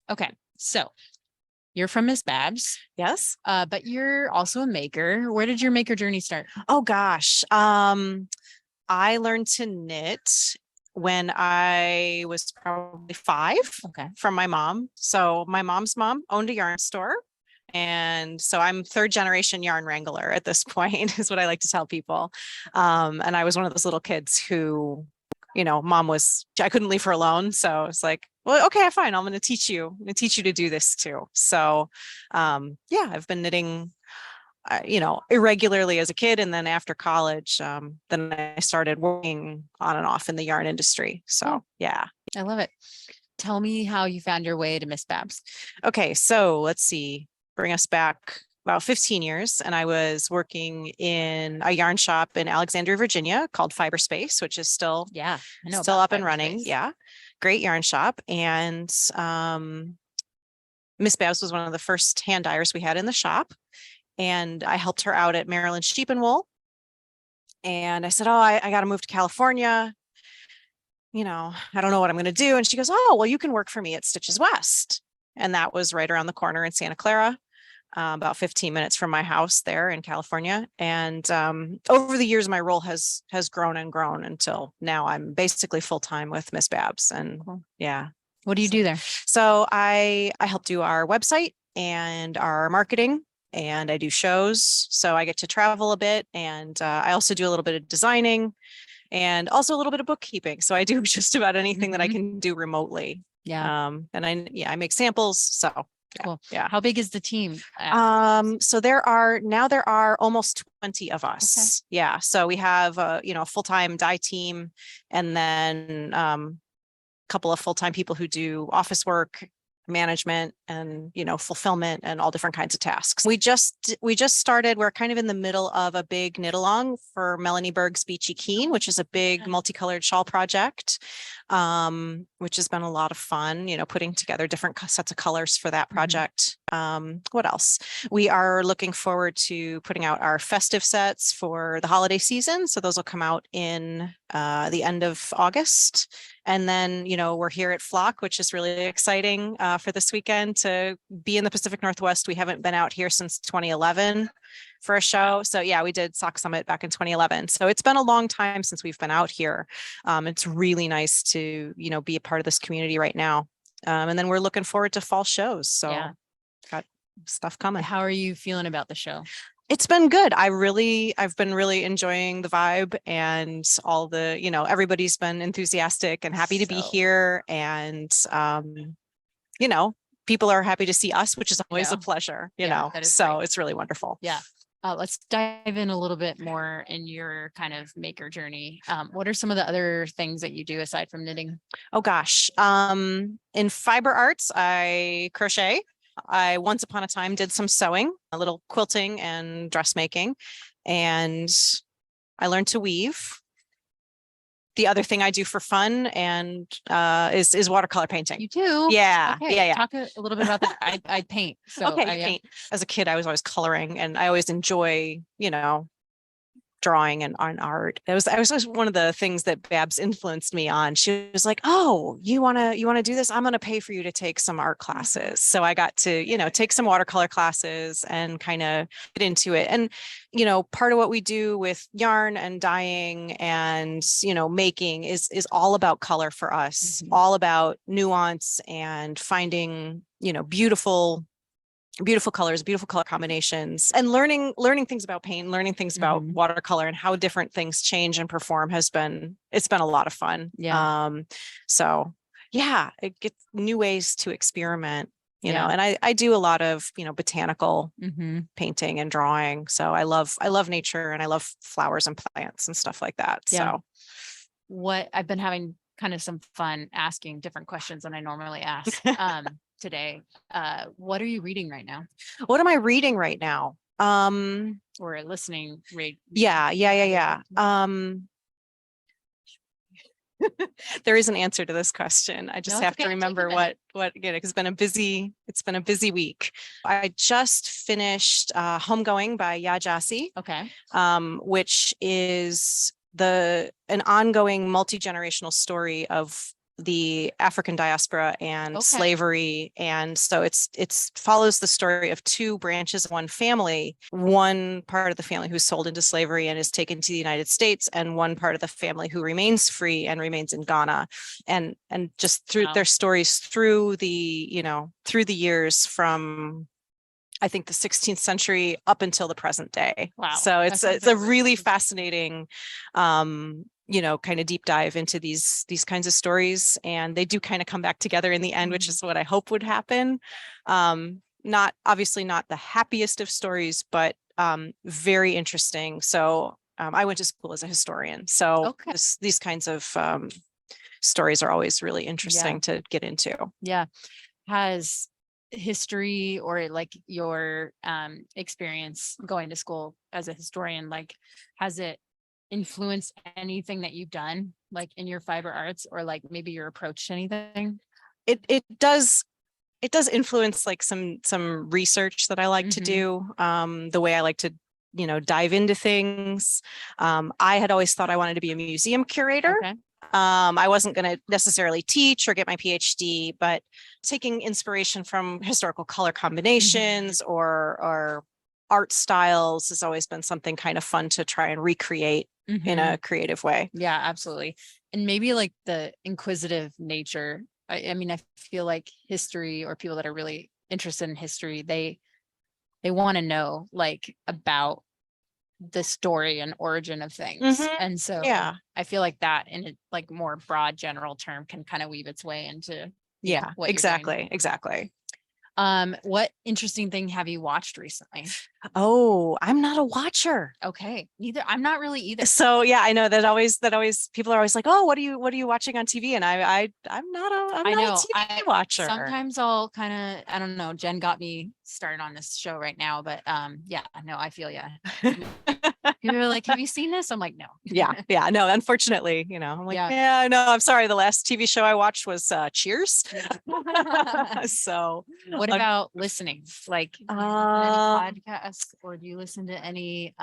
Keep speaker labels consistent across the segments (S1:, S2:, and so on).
S1: Okay. So you're from Miss Babs,
S2: Yes.
S1: but you're also a maker. Where did your maker journey start?
S2: Oh gosh. I learned to knit when I was probably 5
S1: Okay.
S2: from my mom. So my mom's mom owned a yarn store. And so I'm third generation yarn wrangler at this point, is what I like to tell people. And I was one of those little kids who, I couldn't leave her alone. So it's like, well, okay, fine. I'm going to teach you. I'm going to teach you to do this too. So, yeah, I've been knitting irregularly as a kid. And then after college, then I started working on and off in the yarn industry. So yeah.
S1: I love it. Tell me how you found your way to Miss Babs.
S2: Okay. So let's see, bring us back about 15 years. And I was working in a yarn shop in Alexandria, Virginia called Fiber Space, which is still up and running. Yeah. Great yarn shop. And Miss Babs was one of the first hand dyers we had in the shop. And I helped her out at Maryland Sheep and Wool. And I said, oh, I got to move to California. I don't know what I'm going to do. And she goes, oh, well, you can work for me at Stitches West. And that was right around the corner in Santa Clara, about 15 minutes from my house there in California. And over the years, my role has grown and grown until now I'm basically full-time with Miss Babs. And yeah.
S1: What do you do there?
S2: So I help do our website and our marketing. And I do shows, so I get to travel a bit. And I also do a little bit of designing and also a little bit of bookkeeping. So I do just about anything that I can do remotely.
S1: Yeah.
S2: And I make samples. So
S1: cool.
S2: Yeah.
S1: How big is the team?
S2: So there are almost 20 of us. Okay. Yeah. So we have a full-time dye team, and then a couple of full-time people who do office work, management, and fulfillment, and all different kinds of tasks. We just started. We're kind of in the middle of a big knit along for Melanie Berg's Beachy Keen, which is a big multicolored shawl project, which has been a lot of fun, putting together different sets of colors for that project. What else? We are looking forward to putting out our festive sets for the holiday season. So those will come out in the end of August. And then, we're here at Flock, which is really exciting for this weekend to be in the Pacific Northwest. We haven't been out here since 2011 for a show. So yeah, we did Sock Summit back in 2011. So it's been a long time since we've been out here. It's really nice to, be a part of this community right now. And then we're looking forward to fall shows. So got stuff coming.
S1: How are you feeling about the show?
S2: It's been good. I've been really enjoying the vibe, and all the, everybody's been enthusiastic and happy to be here. And, people are happy to see us, which is always a pleasure, so great. It's really wonderful.
S1: Yeah. Let's dive in a little bit more in your kind of maker journey. What are some of the other things that you do aside from knitting?
S2: Oh gosh. In fiber arts, I crochet. I once upon a time did some sewing, a little quilting and dressmaking, and I learned to weave. The other thing I do for fun and is watercolor painting.
S1: You do?
S2: Yeah.
S1: Okay.
S2: Yeah.
S1: Talk a little bit about that. I paint. So
S2: okay. Paint. As a kid, I was always coloring, and I always enjoy, drawing and on art. I was one of the things that Babs influenced me on. She was like, oh, you want to do this? I'm going to pay for you to take some art classes. So I got to, take some watercolor classes and kind of get into it. And, part of what we do with yarn and dyeing and, making is all about color for us, all about nuance and finding, beautiful colors, beautiful color combinations, and learning things about paint, learning things about watercolor and how different things change and perform it's been a lot of fun. Yeah. So yeah, it gets new ways to experiment, know, and I do a lot of, botanical painting and drawing. So I love nature, and I love flowers and plants and stuff like that. Yeah. So
S1: what I've been having kind of some fun asking different questions than I normally ask. Today. What are you reading right now?
S2: What am I reading right now?
S1: Or listening.
S2: Yeah. There is an answer to this question. I just have to remember what again, it's been a busy week. I just finished Homegoing by Ya Jassy.
S1: Okay.
S2: Which is an ongoing multi-generational story of the African diaspora and
S1: Okay.
S2: slavery. And so it's follows the story of two branches of one family, one part of the family who's sold into slavery and is taken to the United States, and one part of the family who remains free and remains in Ghana. And just through
S1: Wow.
S2: their stories through through the years from, I think, the 16th century up until the present day.
S1: Wow.
S2: So
S1: That
S2: it's
S1: sounds
S2: a
S1: like
S2: really fascinating, kind of deep dive into these kinds of stories. And they do kind of come back together in the end, which is what I hope would happen. Not obviously not the happiest of stories, but very interesting. So I went to school as a historian. So
S1: Okay.
S2: these kinds of stories are always really interesting
S1: Yeah.
S2: to get into.
S1: Yeah. Has history or like your experience going to school as a historian, like has it influenced anything that you've done like in your fiber arts or like maybe your approach to anything?
S2: It does influence like some research that I like to do, the way I like to dive into things. I had always thought I wanted to be a museum curator.
S1: Okay.
S2: I wasn't going to necessarily teach or get my PhD, but taking inspiration from historical color combinations or art styles has always been something kind of fun to try and recreate in a creative way.
S1: Yeah, absolutely. And maybe like the inquisitive nature. I mean, I feel like history or people that are really interested in history, they want to know like about the story and origin of things. And so
S2: Yeah.
S1: I feel like that in a like more broad general term can kind of weave its way into
S2: Yeah,
S1: what you're doing.
S2: exactly.
S1: What interesting thing have you watched recently?
S2: Oh, I'm not a watcher.
S1: Okay. Neither. I'm not really either.
S2: So yeah, I know that always people are always like, oh, what are you watching on TV? And I'm not a TV watcher.
S1: Sometimes I'll kind of, I don't know, Jen got me started on this show right now, but yeah, no, I feel yeah. People are like, have you seen this? I'm like, no.
S2: Yeah, no, unfortunately, I'm like,
S1: Yeah.
S2: no, I'm sorry. The last TV show I watched was Cheers. So
S1: what about listening? Like, do you listen to any podcasts or do you listen to any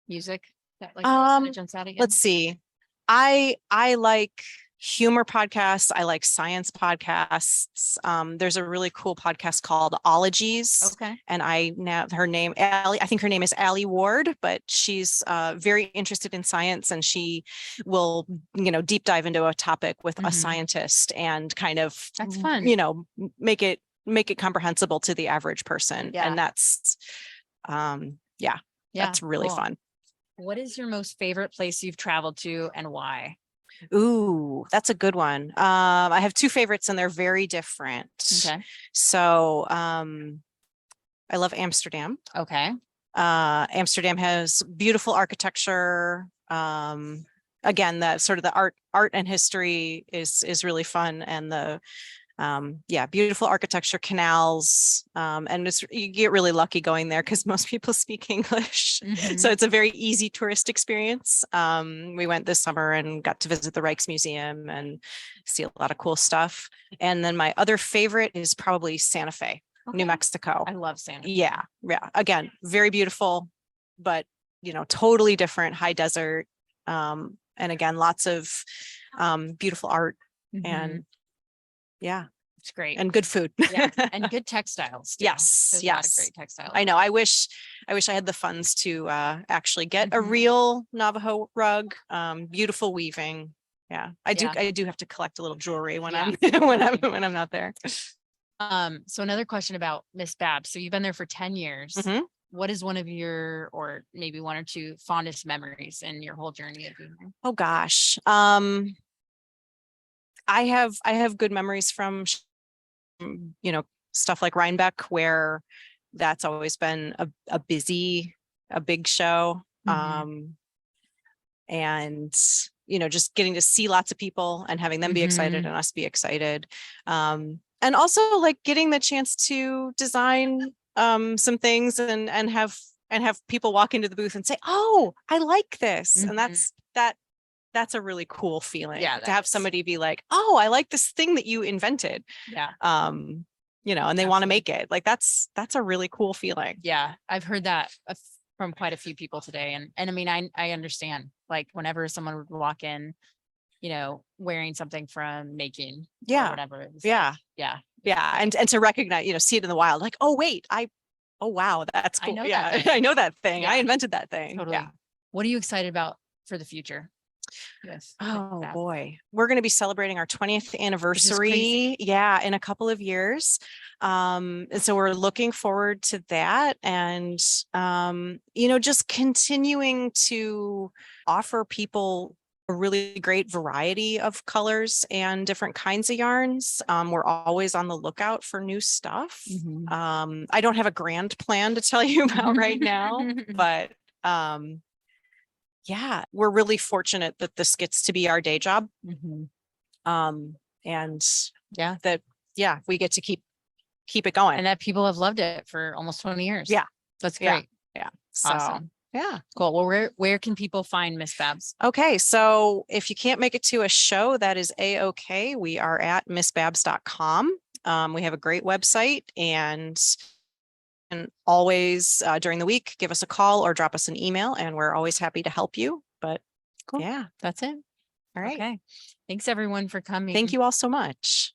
S1: music that like jumps out at you?
S2: Let's see. I like humor podcasts. I like science podcasts. There's a really cool podcast called Ologies.
S1: Okay.
S2: And I think her name is Allie Ward, but she's very interested in science, and she will, deep dive into a topic with a scientist and kind of,
S1: that's fun.
S2: Make it comprehensible to the average person.
S1: Yeah.
S2: And that's, that's really fun.
S1: What is your most favorite place you've traveled to and why?
S2: Ooh, that's a good one. I have two favorites and they're very different.
S1: Okay.
S2: So I love Amsterdam.
S1: Okay.
S2: Amsterdam has beautiful architecture. Again, the sort of the art and history is really fun, and the beautiful architecture, canals, and you get really lucky going there because most people speak English. So it's a very easy tourist experience. We went this summer and got to visit the Rijksmuseum and see a lot of cool stuff. And then my other favorite is probably Santa Fe, New Mexico.
S1: I love Santa Fe.
S2: Yeah. Again, very beautiful, but totally different, high desert. And again, lots of beautiful art and yeah, it's
S1: great.
S2: And good food.
S1: Yeah, and good textiles too.
S2: Yes.
S1: There's a lot of great textiles.
S2: I know. I wish I had the funds to actually get a real Navajo rug. Beautiful weaving. Yeah. I do have to collect a little jewelry when I'm when I'm not there.
S1: So another question about Miss Babs. So you've been there for 10 years. What is one of your, or maybe one or two fondest memories in your whole journey of being there?
S2: Oh gosh. I have good memories from, stuff like Rhinebeck, where that's always been a big show. And, just getting to see lots of people and having them be excited and us be excited. And also like getting the chance to design some things and have people walk into the booth and say, oh, I like this. And that's a really cool feeling to have somebody be like, oh, I like this thing that you invented. Yeah. And they want to make it. Like that's a really cool feeling.
S1: Yeah. I've heard that from quite a few people today. And I mean, I understand, like whenever someone would walk in you know, wearing something from making or
S2: Yeah.
S1: whatever. It was
S2: Yeah.
S1: like, yeah.
S2: Yeah. And to recognize, you know, see it in the wild, like, oh, wait, oh, wow, that's
S1: I
S2: cool.
S1: know
S2: Yeah.
S1: that thing.
S2: I know that thing. I
S1: Yeah.
S2: invented that thing.
S1: Totally.
S2: Yeah.
S1: What are you excited about for the future? Yes.
S2: Oh boy, we're going to be celebrating our 20th anniversary. Yeah, in a couple of years. And so we're looking forward to that, and you know, just continuing to offer people a really great variety of colors and different kinds of yarns. We're always on the lookout for new stuff. I don't have a grand plan to tell you about right now, but yeah, we're really fortunate that this gets to be our day job. And
S1: yeah,
S2: that we get to keep it going.
S1: And that people have loved it for almost 20 years.
S2: Yeah.
S1: That's great.
S2: Yeah. So,
S1: awesome.
S2: Yeah.
S1: Cool. Well, where can people find Miss Babs?
S2: Okay. So if you can't make it to a show, that is a-okay. We are at missbabs.com. We have a great website, and always during the week, give us a call or drop us an email, and we're always happy to help you. But
S1: cool.
S2: Yeah,
S1: that's it.
S2: All right.
S1: Okay. Thanks everyone for coming.
S2: Thank you all so much.